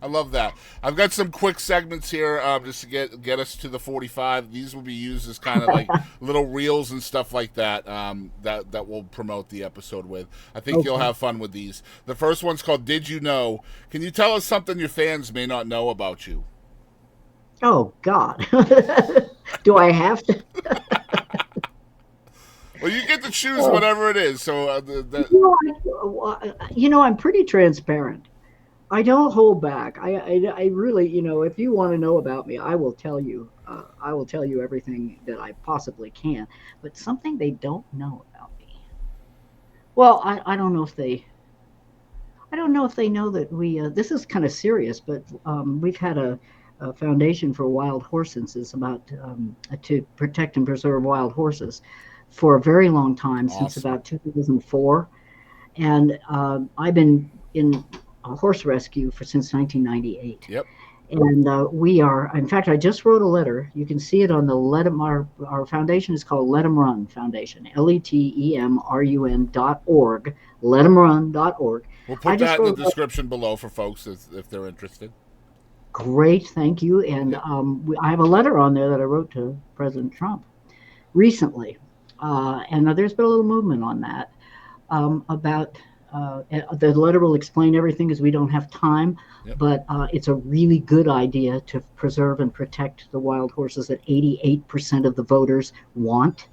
I love that. I've got some quick segments here just to get us to the 45. These will be used as kind of like little reels and stuff like that that we'll promote the episode with. I think you'll Okay. have fun with these. The first one's called "Did You Know?" Can you tell us something your fans may not know about you? Oh God. Do I have to? Well, you get to choose Oh, whatever it is. So I'm pretty transparent. I don't hold back. I really, if you want to know about me, I will tell you. I will tell you everything that I possibly can. But something they don't know about me. Well, I don't know if they. I don't know if they know that we. This is kind of serious, but we've had a foundation for wild horses. It's about to protect and preserve wild horses for a very long time, since awesome. about 2004. And I've been in a horse rescue since 1998. Yep. And we are, in fact, I just wrote a letter. You can see it on the Let 'em, our foundation is called Let 'em Run Foundation, LETEMRUN.org, letemrun.org. We'll I put just that in the wrote a description below for folks if they're interested. great thank you. And Yep. I have a letter on there that I wrote to President Trump recently. And there's been a little movement on that. About the letter will explain everything as we don't have time, Yep. but it's a really good idea to preserve and protect the wild horses that 88% of the voters want.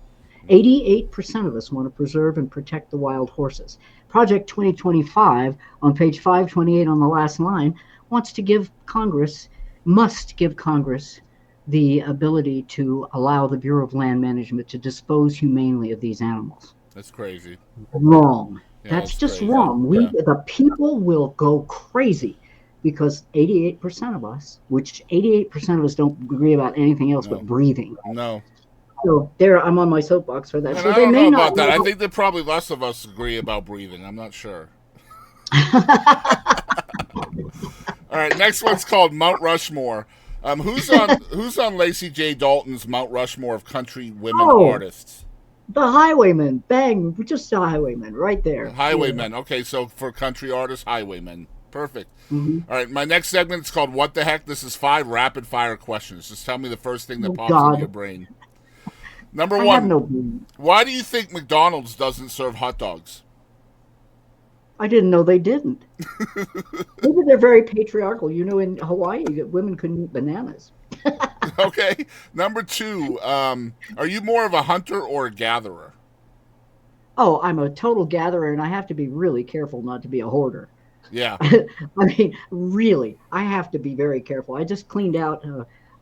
88% of us want to preserve and protect the wild horses. Project 2025 on page 528 on the last line wants to give Congress, must give Congress the ability to allow the Bureau of Land Management to dispose humanely of these animals. That's crazy. Wrong. Yeah, That's that's just crazy. wrong. Yeah. The people will go crazy because 88% of us, which 88% of us don't agree about anything else but No. breathing. No. So there, I'm on my soapbox for that. And So I they don't know may not about that. I know. think that probably less of us agree about breathing. I'm not sure. All right, next one's called Mount Rushmore. Who's on Lacy J. Dalton's Mount Rushmore of country women Oh, artists? the highwayman, bang, just the highwayman, right there. Yeah. Highwaymen. Okay, so for country artists, highwaymen. Perfect. Hmm. All right, my next segment is called What the Heck? This is 5 rapid fire questions. Just tell me the first thing that Oh pops into your God, brain. Number I have one, no brain. why do you think McDonald's doesn't serve hot dogs? I didn't know they didn't. Maybe they're very patriarchal. In Hawaii, women couldn't eat bananas. Okay. Number two, are you more of a hunter or a gatherer? Oh, I'm a total gatherer, and I have to be really careful not to be a hoarder. Yeah. I mean, really, I have to be very careful. I just cleaned out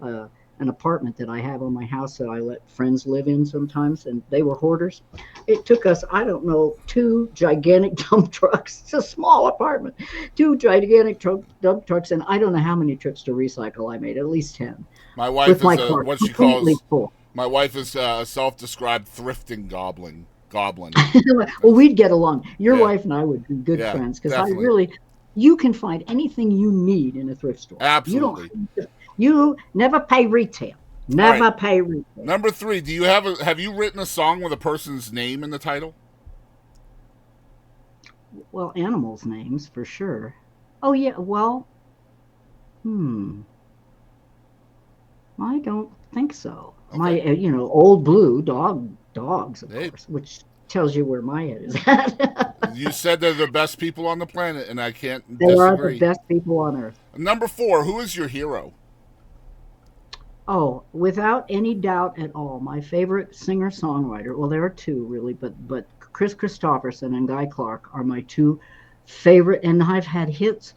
an apartment that I have on my house that I let friends live in sometimes, and they were hoarders. It took us, I don't know, two gigantic dump trucks. It's a small apartment, two gigantic dump trucks, and I don't know how many trips to recycle I made, at least 10, My wife with is my a car what she completely calls full. my wife is a self-described thrifting goblin. Goblin. Well, That's we'd get along. Your yeah, wife and I would be good yeah, friends because definitely, you can find anything you need in a thrift store. You don't, absolutely. you never pay retail. All right. Never pay retail. Number three. Do you have you written a song with a person's name in the title? Well, animals' names for sure. Oh yeah. Well, hmm. I don't think so. Okay. My, Old Blue dogs, of Hey, course, which tells you where my head is at. you said they're the best people on the planet, and I can't They are the disagree. best people on earth. Number four. Who is your hero? Oh, without any doubt at all, my favorite singer-songwriter, well, there are two really, but Chris Christopherson and Guy Clark are my two favorite, and I've had hits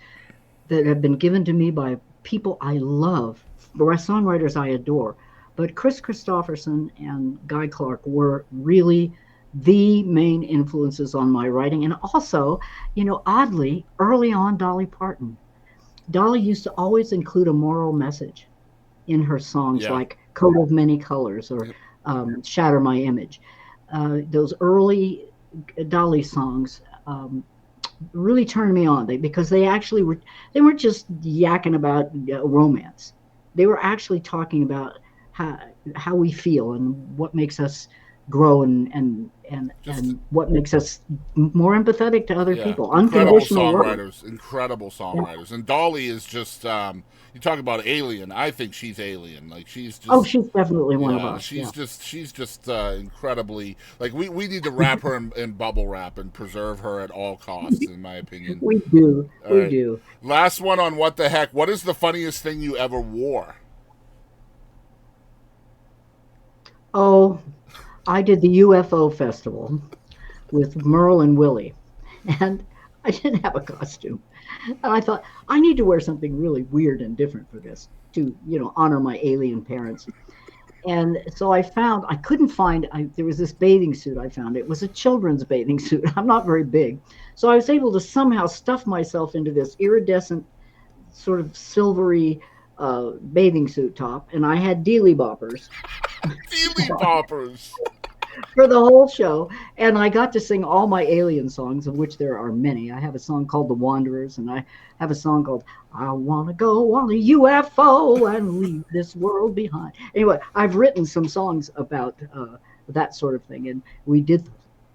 that have been given to me by people I love, songwriters I adore. But Chris Christopherson and Guy Clark were really the main influences on my writing. And also, oddly, early on, Dolly Parton. Dolly used to always include a moral message in her songs, Yeah. like Coat of Many Colors or Yep. Shatter My Image. Those early Dolly songs really turned me on because they weren't just yakking about romance. They were actually talking about how, how we feel and what makes us grow and what makes us more empathetic to other Yeah, people. incredible Unconditional love. songwriters, incredible Yeah. songwriters, and Dolly is just you talk about alien. I think she's alien. Like she's Oh, just she's definitely one of yeah, us. Yeah. she's just incredibly like we need to wrap her in bubble wrap and preserve her at all costs, in my opinion. We do. All We right, do. last one on what the heck. What is the funniest thing you ever wore? Oh, I did the UFO festival with Merle and Willie, and I didn't have a costume. And I thought, I need to wear something really weird and different for this to, honor my alien parents. And so I couldn't find, there was this bathing suit I found. It was a children's bathing suit. I'm not very big. So I was able to somehow stuff myself into this iridescent, sort of silvery bathing suit top. And I had dealy boppers Feely poppers. for the whole show. And I got to sing all my alien songs, of which there are many. I have a song called The Wanderers, and I have a song called I Want to Go on a UFO and Leave This World Behind. Anyway, I've written some songs about that sort of thing. And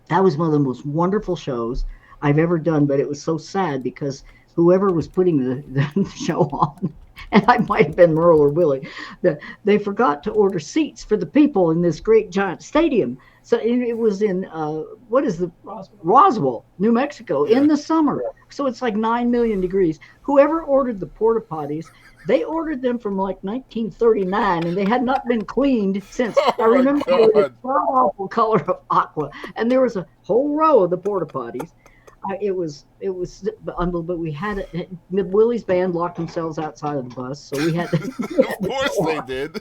that was one of the most wonderful shows I've ever done, but it was so sad because whoever was putting the show on, and I might have been Merle or Willie, they forgot to order seats for the people in this great giant stadium. So it was in what is the Roswell, New Mexico, Yeah. in the summer. So it's like 9 million degrees. Whoever ordered the porta potties, they ordered them from like 1939, and they had not been cleaned since. Oh I my remember they were the god. awful color of aqua, and there was a whole row of the porta potties. It was unbelievable. We had it. Willie's band locked themselves outside of the bus, so we had to, we Of had to course go they on. did.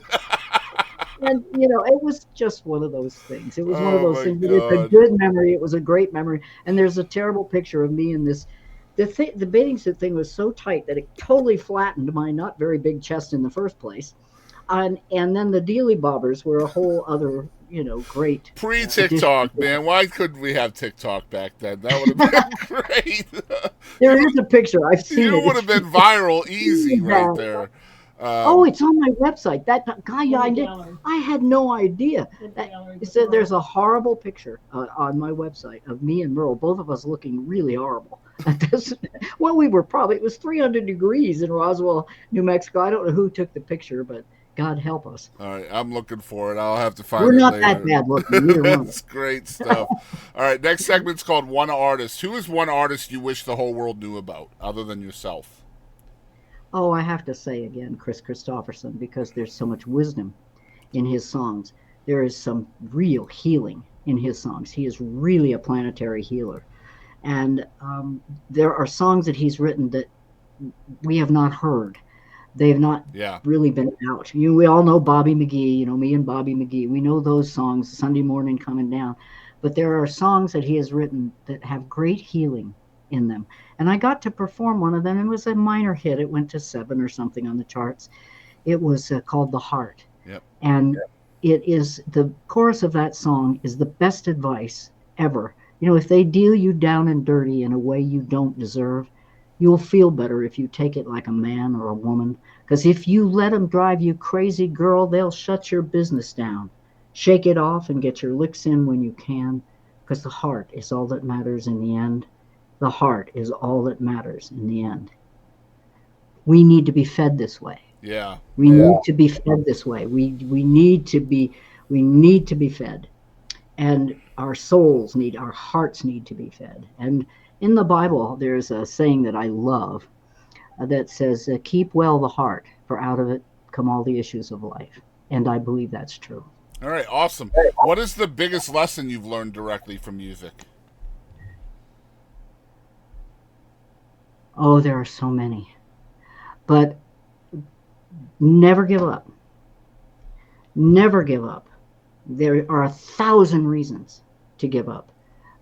And it was just one of those things. It was one of Oh those my things. But it's a god. good memory. It was a great memory. And there's a terrible picture of me in this. The bathing suit thing was so tight that it totally flattened my not very big chest in the first place. And then the dealy bobbers were a whole other great Pre addition. TikTok, man. Why couldn't we have TikTok back then? That would have been great. There is a picture. I've seen You it. would It's have been viral easy really right bad. there. Oh, Um, it's on my website. That guy, I had no idea. It said there's a horrible picture on my website of me and Merle, both of us looking really horrible. Well, it was 300 degrees in Roswell, New Mexico. I don't know who took the picture, but God help us. all right, I'm looking for it. I'll have to We're find it not that later. bad looking, neither one of That's great stuff. All right, next segment's called One Artist. Who is one artist you wish the whole world knew about, other than yourself? Oh, I have to say again, Chris Christopherson, because there's so much wisdom in his songs. There is some real healing in his songs. He is really a planetary healer. And there are songs that he's written that we have not heard. They've not Yeah, really been out. We all know Bobby McGee, me and Bobby McGee. We know those songs, Sunday Morning Coming Down. But there are songs that he has written that have great healing in them. And I got to perform one of them. It was a minor hit. It went to 7 or something on the charts. It was called The Heart. yep. And it is the chorus of that song is the best advice ever. If they deal you down and dirty in a way you don't deserve, you'll feel better if you take it like a man or a woman. Because if you let them drive you crazy, girl, they'll shut your business down. Shake it off and get your licks in when you can, because the heart is all that matters in the end. The heart is all that matters in the end. We need to be fed this way. Yeah, We need to be fed this way. We need to be fed. And our hearts need to be fed. And in the Bible, there's a saying that I love that says, keep well the heart, for out of it come all the issues of life. And I believe that's true. all right, awesome. What is the biggest lesson you've learned directly from music? Oh, there are so many. But never give up. Never give up. There are 1,000 reasons to give up.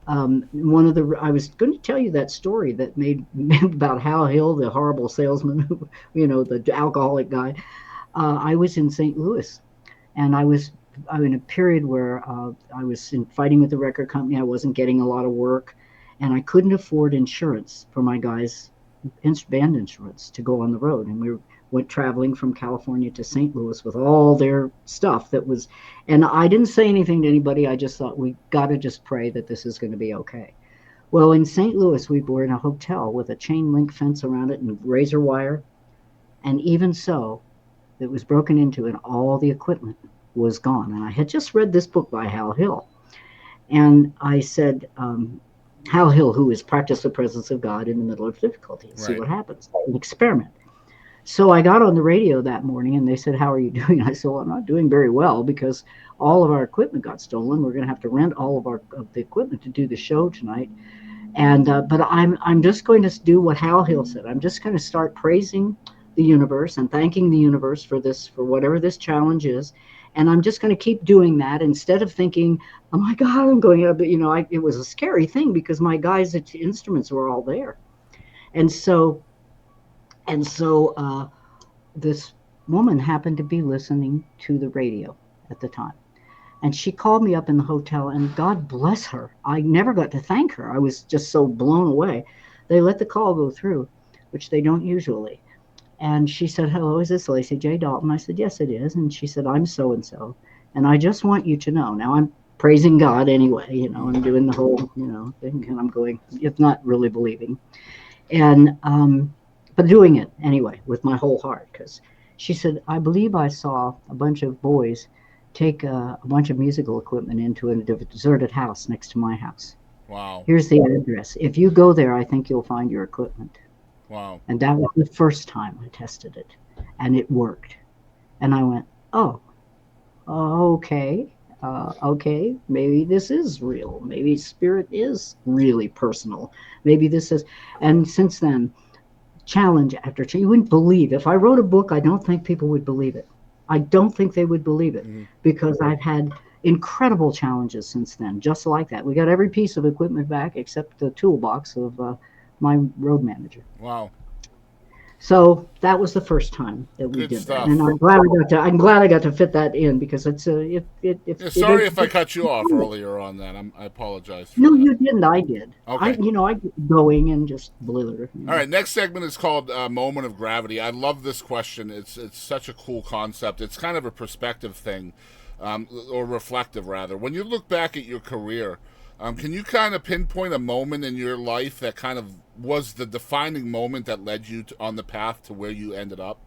I was going to tell you that story that made about Hal Hill, the horrible salesman, the alcoholic guy. I was in St. Louis, and I was in a period where I was fighting with the record company. I wasn't getting a lot of work, and I couldn't afford insurance for my guys' band insurance to go on the road. And went traveling from California to St. Louis with all their stuff that was, and I didn't say anything to anybody. I just thought we got to just pray that this is going to be okay. Well, in St. Louis, we were in a hotel with a chain link fence around it and razor wire, and even so, it was broken into and all the equipment was gone. And I had just read this book by Hal Hill, and I said, Hal Hill, who is practice the presence of God in the middle of difficulty, and see Right. what happens, an experiment. So I got on the radio that morning and they said, "How are you doing?" I said, "Well, I'm not doing very well because all of our equipment got stolen. We're going to have to rent all of the equipment to do the show tonight. And but I'm just going to do what Hal Hill said. I'm just going to start praising the universe and thanking the universe for this, for whatever this challenge is. And I'm just going to keep doing that instead of thinking, oh my God, I'm going up. It was a scary thing because my guys' instruments were all there. And so this woman happened to be listening to the radio at the time. And she called me up in the hotel, and God bless her. I never got to thank her. I was just so blown away. They let the call go through, which they don't usually. And she said, "Hello, is this Lacy J. Dalton?" I said, "Yes, it is." And she said, "I'm so and so. And I just want you to know." Now I'm praising God anyway, I'm doing the whole, thing, and I'm going, if not really believing. And, but doing it anyway with my whole heart. Because she said, "I believe I saw a bunch of boys take a bunch of musical equipment into a deserted house next to my house. Wow. Here's the address. If you go there, I think you'll find your equipment." Wow. And that was the first time I tested it, and it worked. And I went, "Oh, okay, okay, maybe this is real. Maybe spirit is really personal. Maybe this is." And since then, challenge after challenge, you wouldn't believe. If I wrote a book, I don't think people would believe it. I don't think they would believe it Mm-hmm. because I've had incredible challenges since then, just like that. We got every piece of equipment back except the toolbox of my road manager. Wow. So that was the first time that we Good did that, and stuff. I'm glad I got to fit that in because it's a Yeah, sorry if I cut you off earlier on that. I apologize for No, that. you didn't. I did. Okay. I get going and just blither. All right, next segment is called "Moment of Gravity." I love this question. It's such a cool concept. It's kind of a perspective thing, or reflective rather. When you look back at your career, can you kind of pinpoint a moment in your life that kind of was the defining moment that led you on the path to where you ended up?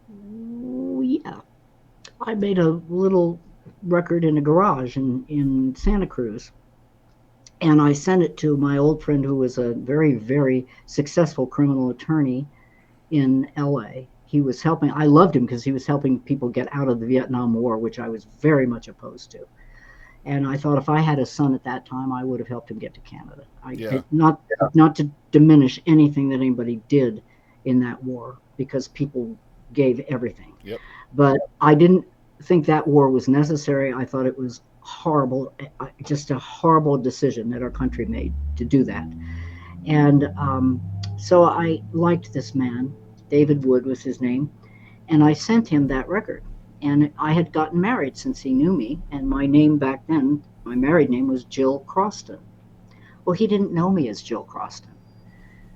Oh, yeah. I made a little record in a garage in Santa Cruz, and I sent it to my old friend who was a very, very successful criminal attorney in LA. He was helping, I loved him because he was helping people get out of the Vietnam War, which I was very much opposed to. And I thought if I had a son at that time, I would have helped him get to Canada. Yeah. Not to diminish anything that anybody did in that war, because people gave everything. Yep. But I didn't think that war was necessary. I thought it was horrible, just a horrible decision that our country made to do that. And so I liked this man. David Wood was his name. And I sent him that record. And I had gotten married since he knew me. And my name back then, my married name was Jill Croston. Well, he didn't know me as Jill Croston.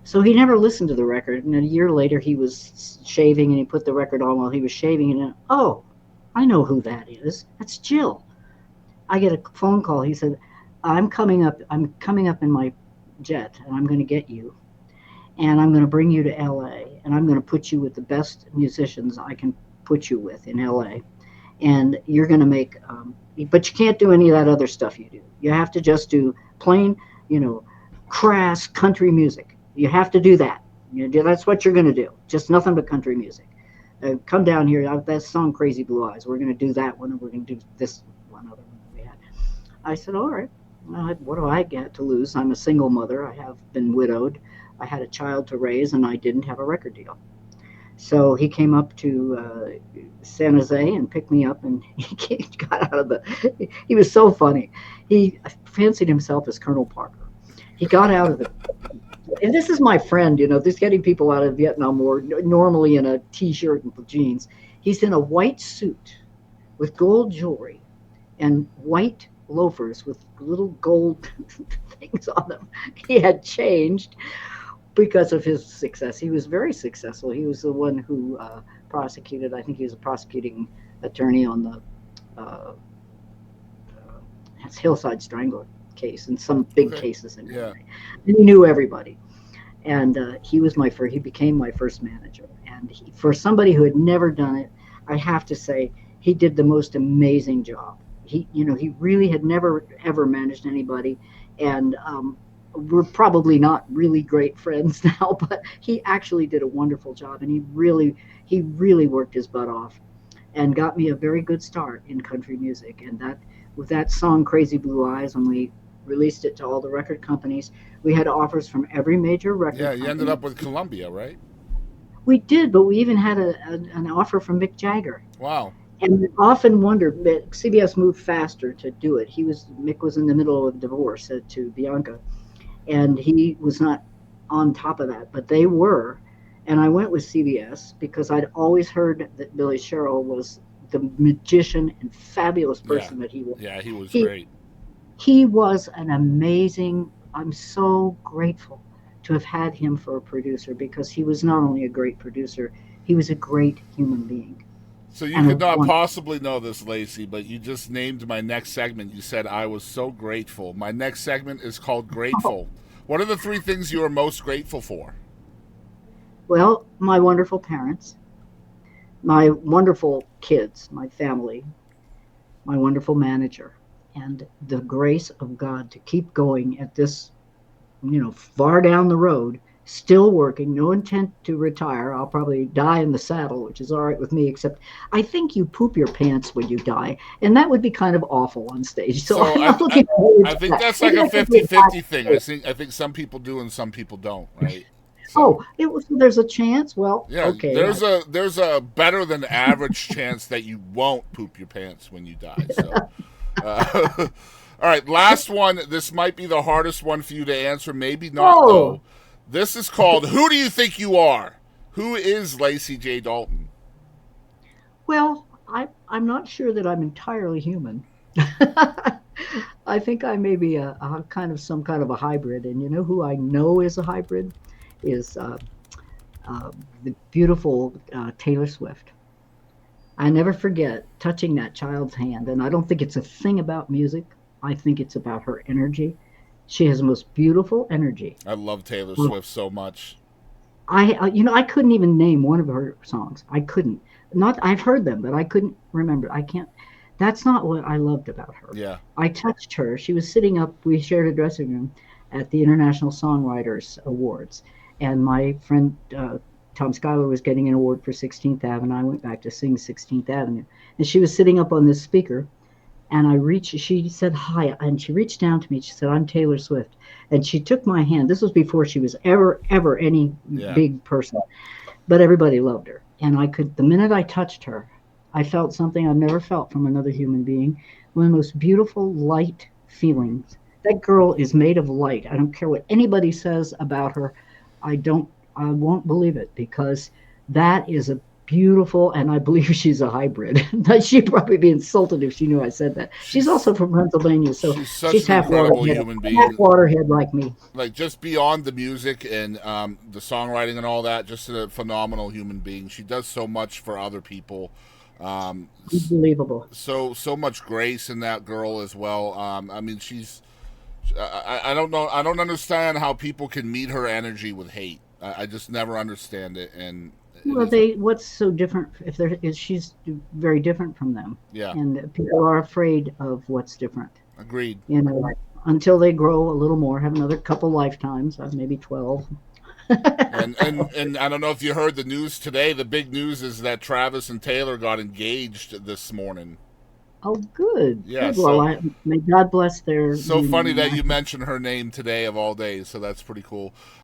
So he never listened to the record. And a year later, he was shaving and he put the record on while he was shaving. And oh, I know who that is. That's Jill. I get a phone call. He said, I'm coming up in my jet and I'm going to get you. And I'm going to bring you to LA. And I'm going to put you with the best musicians I can put you with in LA. And you're going to make, but you can't do any of that other stuff you do. You have to just do plain, crass country music. You have to do that. That's what you're going to do. Just nothing but country music. Come down here. That song, Crazy Blue Eyes. We're going to do that one, and we're going to do this one other one that we had. I said, all right. What do I get to lose? I'm a single mother. I have been widowed. I had a child to raise, and I didn't have a record deal. So he came up to San Jose and picked me up, and he got out of the. He was so funny. He fancied himself as Colonel Parker. He got out of the. And this is my friend, this getting people out of Vietnam War, normally in a T-shirt and jeans. He's in a white suit with gold jewelry and white loafers with little gold things on them. He had changed because of his success. He was very successful. He was the one who prosecuted. I think he was a prosecuting attorney on the uh, Hillside Strangler case and some big Okay. cases in Yeah. LA. And he knew everybody. And he was my first. He became my first manager. And for somebody who had never done it, I have to say he did the most amazing job. He really had never ever managed anybody, and we're probably not really great friends now, but he actually did a wonderful job, and he really worked his butt off and got me a very good start in country music. And that with that song "Crazy Blue Eyes," when we released it to all the record companies, we had offers from every major Yeah. record You ended company. up with Columbia, right? We did, but we even had an offer from Mick Jagger. Wow. And we often wondered, but CBS moved faster to do it. Mick was in the middle of a divorce to Bianca, and he was not on top of that, but they were. And I went with CBS because I'd always heard that Billy Sherrill was the magician and fabulous Yeah. person that he was. Yeah. He was He great. he was an amazing. I'm so grateful to have had him for a producer because he was not only a great producer, he was a great human being So you and a could not wonderful. possibly know this, Lacy, but you just named my next segment. You said I was so grateful. My next segment is called Grateful. What are the three things you are most grateful for? Well, my wonderful parents, my wonderful kids, my family, my wonderful manager, and the grace of God to keep going at this, far down the road, still working, no intent to retire. I'll probably die in the saddle, which is all right with me, except I think you poop your pants when you die, and that would be kind of awful on stage. So So I'm I, not I looking forward I to think that. that's like Maybe a I could do it 50-50 thing. I backstage. think I think some people do and some people don't, right? So Oh, there's a chance. Well, yeah, okay. there's a better than average chance that you won't poop your pants when you die. So all right, last one. This might be the hardest one for you to answer. Maybe not Oh, though. This is called "Who Do You Think You Are?" Who is Lacey J. Dalton? well, I'm not sure that I'm entirely human. I think I may be a kind of some kind of a hybrid, and you know who I know is a hybrid is uh, the beautiful Taylor Swift. I never forget touching that child's hand, and I don't think it's a thing about music. I think it's about her energy. She has the most beautiful energy. I love Taylor Well, Swift so much. I couldn't even name one of her songs. I couldn't. Not I've heard them, but I couldn't remember. I can't. That's not what I loved about her. Yeah, I touched her. She was sitting up. We shared a dressing room at the International Songwriters Awards, and my friend Tom Schuyler was getting an award for 16th Avenue. I went back to sing 16th Avenue, and she was sitting up on this speaker, and she said hi, and she reached down to me. She said, "I'm Taylor Swift." And she took my hand. This was before she was ever any yeah. big person, but everybody loved her. And the minute I touched her, I felt something I've never felt from another human being. One of the most beautiful light feelings. That girl is made of light. I don't care what anybody says about her. I won't believe it because that is a beautiful, and I believe she's a hybrid. She'd probably be insulted if she knew I said that. She's She's also from Pennsylvania, so she's such she's an half incredible waterhead, human half being. waterhead like me. Like just beyond the music and the songwriting and all that, just a phenomenal human being. She does so much for other people. Um, Unbelievable. so much grace in that girl as well. I mean, I don't know. I don't understand how people can meet her energy with hate. I just never understand it, and it Well, is what's so different if there is she's very different from them, yeah, and people are afraid of what's different. agreed. You know, until they grow a little more, have another couple lifetimes, maybe 12. And I don't know if you heard the news today. The big news is that Travis and Taylor got engaged this morning. Oh, good, Yeah, good. Well, so may God bless their so funny union. that you mentioned her name today of all days. So that's pretty cool.